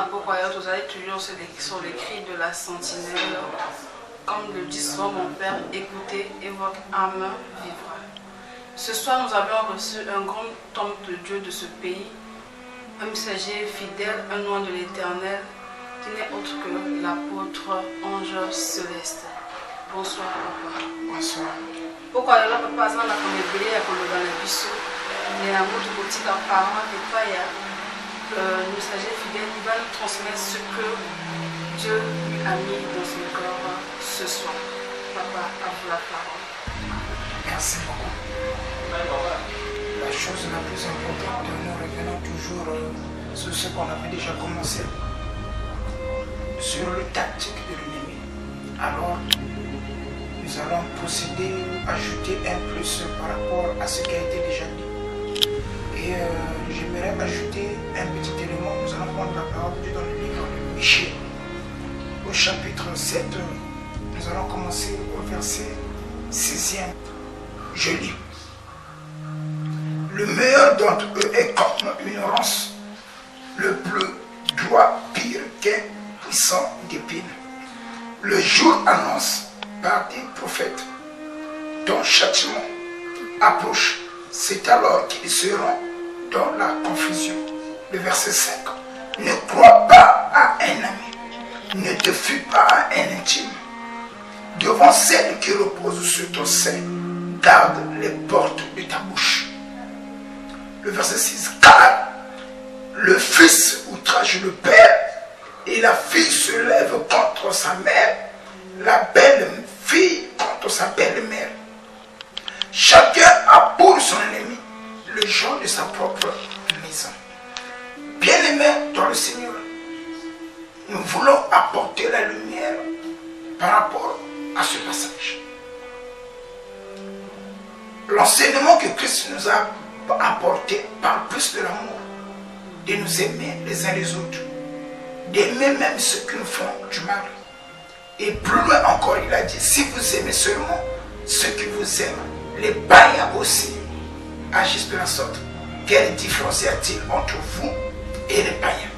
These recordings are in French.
Pourquoi vous allez toujours sur les cris de la sentinelle. Comme le dit souvent mon père, écoutez et votre âme vivra. Ce soir, nous avons reçu un grand homme de Dieu de ce pays, un messager fidèle, un oint de l'Éternel, qui n'est autre que l'apôtre Ange Céleste. Bonsoir, papa. Bonsoir. Pourquoi il y a papa dans la connébélé à Colo dans les bisous, mais à notre petit apparent, et pas il y a le messager fidèle, il va nous transmettre ce que Dieu lui a mis dans son corps ce soir. Papa, à vous la parole. Merci beaucoup. La chose la plus importante, nous revenons toujours sur ce qu'on avait déjà commencé, sur le tactique de l'ennemi. Alors, nous allons procéder, ajouter un plus par rapport à ce qui a été déjà dit. Et j'aimerais ajouter un petit élément. Nous allons prendre la parole de Dieu dans le livre de Michée, au chapitre 7. Nous allons commencer au verset 6e. Je lis. Le meilleur d'entre eux est comme une ronce, le plus droit pire qu'un puissant d'épine. Le jour annonce par des prophètes ton châtiment approche. C'est alors qu'ils seront dans la confusion. Le verset 5. Ne crois pas à un ami, ne te fie pas à un intime. Devant celle qui repose sur ton sein, garde les portes de ta bouche. Le verset 6. Car le fils outrage le père et la fille se lève contre sa mère, la belle fille contre sa belle-mère. Chacun a pour son ennemi le genre de sa propre maison. Bien-aimés dans le Seigneur, nous voulons apporter la lumière par rapport à ce passage. L'enseignement que Christ nous a apporté parle plus de l'amour, de nous aimer les uns les autres, d'aimer même ceux qui nous font du mal. Et plus loin encore, il a dit, si vous aimez seulement ceux qui vous aiment, les païens aussi agissent de la sorte. Quelle différence y a-t-il entre vous et les païens?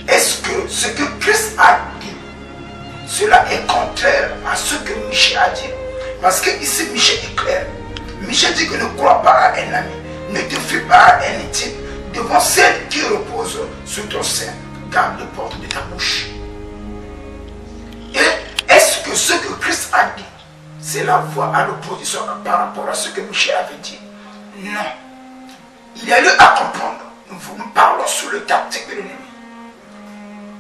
Est-ce que ce que Christ a dit, cela est contraire à ce que Michée a dit? Parce que ici, Michée est clair. Michée dit que ne crois pas à un ami, ne te fie pas à un intime. Devant celle qui repose sur ton sein, garde les portes de ta bouche. Et est-ce que ce que Christ a dit, c'est la voie à l'opposition par rapport à ce que Michée avait dit? Non. Il y a lieu à comprendre. Nous parlons sur le tactique de l'ennemi.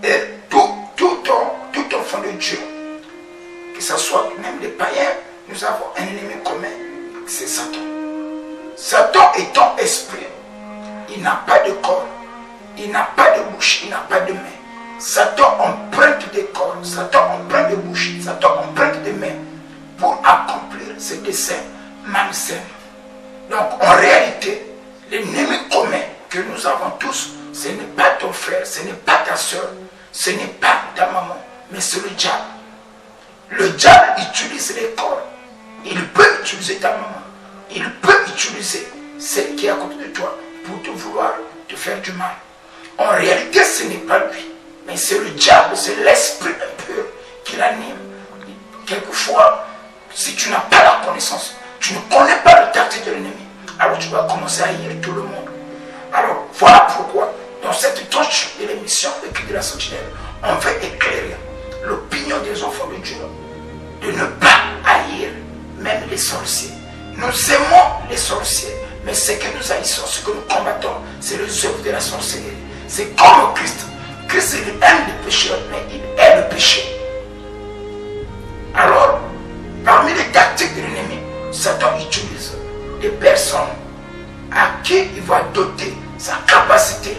Et tout enfant de Dieu, que ce soit même les païens, nous avons un ennemi commun, c'est Satan. Satan étant esprit, il n'a pas de corps, il n'a pas de bouche, il n'a pas de main. Satan emprunte des corps, Satan emprunte des bouches, Satan emprunte des mains pour accomplir ses desseins malsains. Donc en réalité, l'ennemi commun que nous avons tous, ce n'est pas ton frère, ce n'est pas ta soeur, ce n'est pas ta maman, mais c'est le diable. Le diable utilise les corps. Il peut utiliser ta maman, il peut utiliser celle qui est à côté de toi pour te vouloir te faire du mal. En réalité, ce n'est pas lui, mais c'est le diable, c'est l'esprit impur qui l'anime. Quelquefois, si tu n'as pas la connaissance, tu ne connais pas le tactique de l'ennemi, alors tu vas commencer à haïr tout le monde. Alors voilà pourquoi, dans cette tranche de l'émission Le Cri de la Sentinelle, on veut éclairer l'opinion des enfants de Dieu, de ne pas haïr même les sorciers. Nous aimons les sorciers, mais ce que nous haïssons, ce que nous combattons, c'est les œuvres de la sorcellerie. C'est comme Christ. Christ, il aime les pécheurs, mais il aime le péché. Alors, parmi les tactiques de l'ennemi, Satan utilise des personnes à qui il va doter sa capacité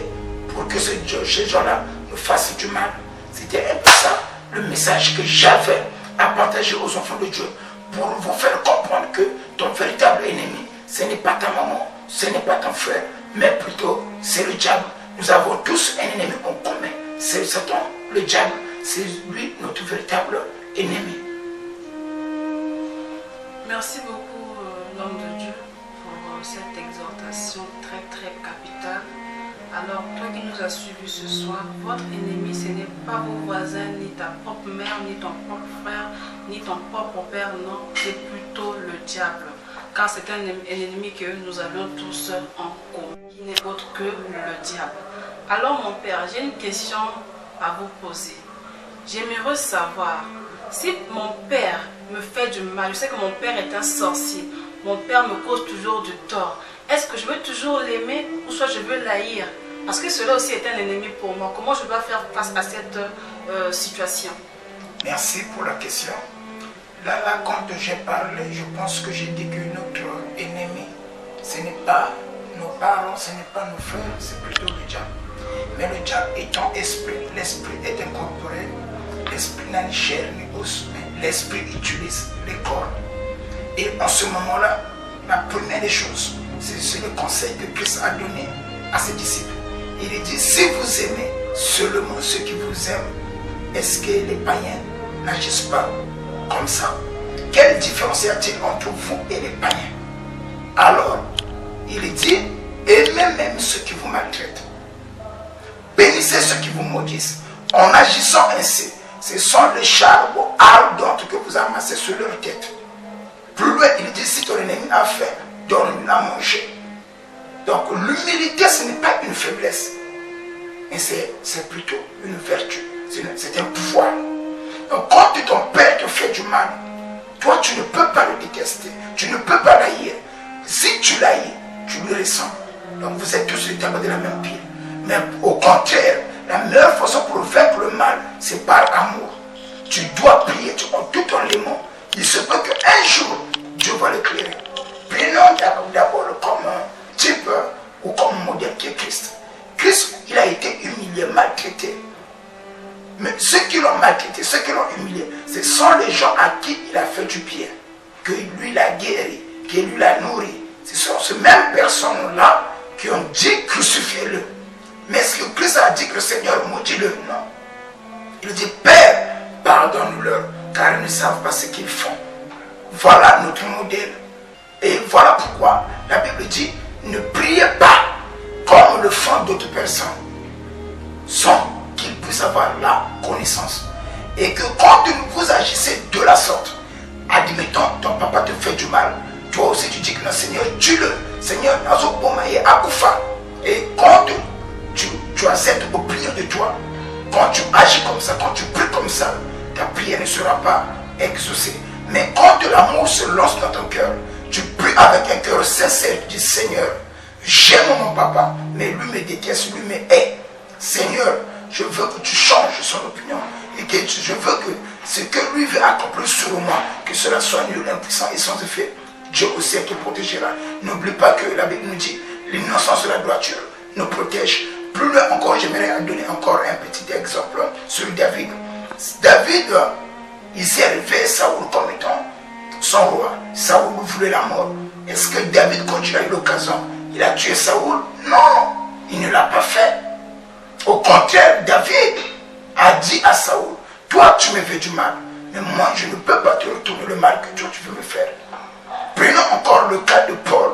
pour que ces gens-là nous fassent du mal. C'était un peu ça le message que j'avais à partager aux enfants de Dieu, pour vous faire comprendre que ton véritable ennemi, ce n'est pas ta maman, ce n'est pas ton frère, mais plutôt c'est le diable. Nous avons tous un ennemi en commun, c'est Satan, le diable, c'est lui notre véritable ennemi. Merci beaucoup, l'homme de Dieu, pour cette exhortation très capitale. Alors, toi qui nous as suivis ce soir, votre ennemi, ce n'est pas vos voisins, ni ta propre mère, ni ton propre frère, ni ton propre père, non, c'est plutôt le diable. Car c'est un ennemi que nous avions tous en commun, qui n'est autre que le diable. Alors, mon père, j'ai une question à vous poser. J'aimerais savoir, si mon père me fait du mal, je sais que mon père est un sorcier, mon père me cause toujours du tort, est-ce que je veux toujours l'aimer ou soit je veux l'haïr? Parce que cela aussi est un ennemi pour moi. Comment je dois faire face à cette situation? Merci pour la question. Là, quand j'ai parlé, je pense que j'ai dit que notre ennemi, ce n'est pas nos parents, ce n'est pas nos frères, c'est plutôt le diable. Mais le diable étant esprit, l'esprit est incorporel, l'esprit n'a ni chair ni os, mais l'esprit utilise les corps. Et en ce moment-là, la première des choses, c'est le conseil que Christ a donné à ses disciples. Il dit, si vous aimez seulement ceux qui vous aiment, est-ce que les païens n'agissent pas comme ça? Quelle différence y a-t-il entre vous et les païens? Alors, il dit, aimez même ceux qui vous maltraitent. Bénissez ceux qui vous maudissent. En agissant ainsi, ce sont les charbons ardents que vous amassez sur leur tête. Plus loin, il dit, si ton ennemi a faim, donne-lui à manger. Donc l'humilité, ce n'est pas une faiblesse, mais c'est plutôt une vertu, c'est un pouvoir. Donc quand ton père te fait du mal, toi tu ne peux pas le détester, tu ne peux pas l'haïr. Si tu l'haïs, tu le ressens. Donc vous êtes tous les tabacs de la même pile. Mais au contraire, la meilleure façon pour vaincre le mal, c'est par amour. Tu dois prier en tout en l'aimant. Il se peut qu'un jour, Dieu va l'éclairer. Prenons d'abord comme type ou comme modèle qui est Christ. Christ, il a été humilié, maltraité. Mais ceux qui l'ont maltraité, ceux qui l'ont humilié, ce sont les gens à qui il a fait du bien, que lui l'a guéri, que lui l'a nourri. Ce sont ces mêmes personnes-là qui ont dit crucifiez-le. Mais est-ce que Christ a dit que le Seigneur maudit-le? Non. Il dit Père, pardonne-leur, car ils ne savent pas ce qu'ils font. Voilà notre modèle. Et voilà pourquoi la Bible dit ne priez pas comme le font d'autres personnes, sans qu'ils puissent avoir la connaissance. Et que quand vous agissez de la sorte, admettons ton papa te fait du mal, toi aussi tu dis que non, Seigneur, tue-le. Seigneur, Akufa. Et quand tu as cette opinion de toi, quand tu agis comme ça, quand tu pries comme ça, ta prière ne sera pas exaucée. Mais quand de l'amour se lance dans ton cœur, tu pries avec un cœur sincère, tu dis Seigneur, j'aime mon papa, mais lui me déteste, lui me hait. Seigneur, je veux que tu changes son opinion et que je veux que ce que lui veut accomplir sur moi, que cela soit nul, impuissant et sans effet. Dieu aussi te protégera. N'oublie pas que la Bible nous dit l'innocence de la droiture nous protège. Plus loin encore, j'aimerais donner encore un petit exemple sur David. David, il s'est élevé Saoul comme étant son roi. Saoul voulait la mort. Est-ce que David, quand il a eu l'occasion, il a tué Saoul? Non, il ne l'a pas fait. Au contraire, David a dit à Saoul, toi tu me fais du mal, mais moi je ne peux pas te retourner le mal que toi tu veux me faire. Prenons encore le cas de Paul.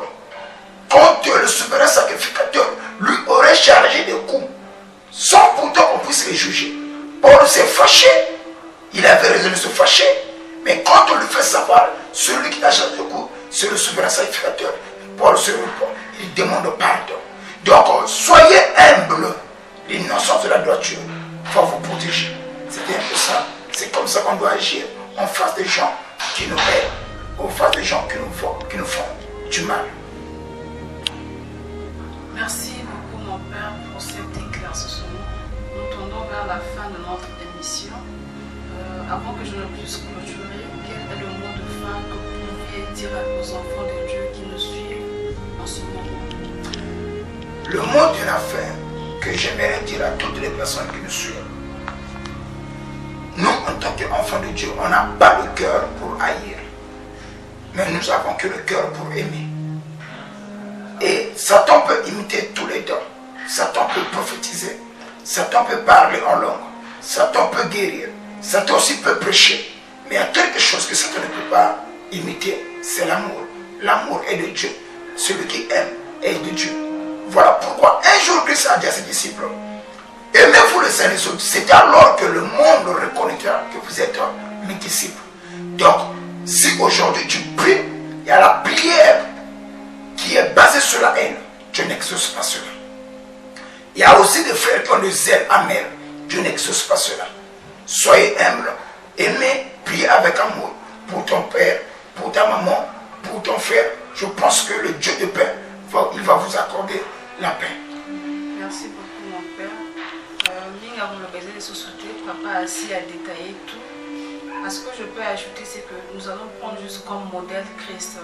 Quand le souverain sacrificateur lui aurait chargé des coups, sans pourtant qu'on puisse les juger, Paul s'est fâché. Il avait raison de se fâcher. Mais quand on lui fait savoir, celui qui t'a chargé des coups, c'est le souverain sacrificateur. Paul se répond, il demande pardon. Donc, soyez humble. L'innocence de la droiture va vous protéger. C'était un peu ça. C'est comme ça qu'on doit agir en face des gens qui nous aident, en face des gens qui nous font du mal. Merci beaucoup mon Père pour cet éclaircissement. Nous tendons vers la fin de notre émission. Avant que je ne puisse clôturer, quel est le mot de fin que vous pouviez dire aux enfants de Dieu qui nous suivent en ce moment? Le mot de la fin que j'aimerais dire à toutes les personnes qui nous suivent. Nous, en tant qu'enfants de Dieu, on n'a pas le cœur pour haïr, mais nous avons que le cœur pour aimer. Et Satan peut imiter tous les dons. Satan peut prophétiser. Satan peut parler en langue. Satan peut guérir. Satan aussi peut prêcher. Mais il y a quelque chose que Satan ne peut pas imiter, c'est l'amour. L'amour est de Dieu. Celui qui aime est de Dieu. Voilà pourquoi un jour Christ a dit à ses disciples, aimez-vous les uns les autres. C'est alors que le monde reconnaîtra que vous êtes mes disciples. Donc, si aujourd'hui tu pries, il y a la prière qui est basée sur la haine. Dieu n'exauce pas cela. Il y a aussi des frères qui ont des zèle amer. Dieu n'exauce pas cela. Soyez humble, aimez, priez avec amour pour ton père, pour ta maman, pour ton frère. Je pense que le Dieu de paix, il va vous accorder la paix. Merci beaucoup mon père. Minga vous le besoin de société, papa assis à détailler tout. Ce que je peux ajouter, c'est que nous allons prendre juste comme modèle Christ.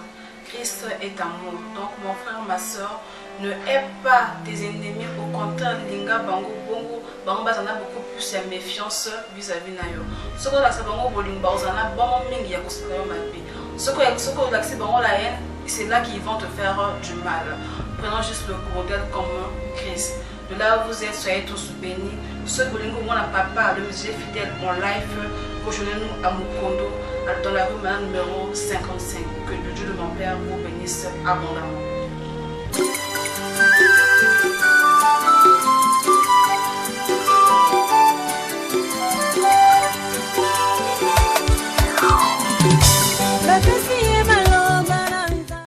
Christ est amour. Donc mon frère, ma soeur, ne hais pas tes ennemis. Au contraire, linga bango bongo bango bazana beaucoup plus de méfiance vis-à-vis na yo. Ce que la bango boling bazana bango mingi ya kosala yo mabe. Ce que l'accès bango la haine, c'est là qu'ils vont te faire du mal. Prenons juste le modèle comme Christ. De là où vous êtes, soyez tous bénis. Ceux qui ont un papa, le musée fidèle en live, rejoignez-nous à Mukondo, dans la rue numéro 55. Que le Dieu de mon Père vous bénisse abondamment.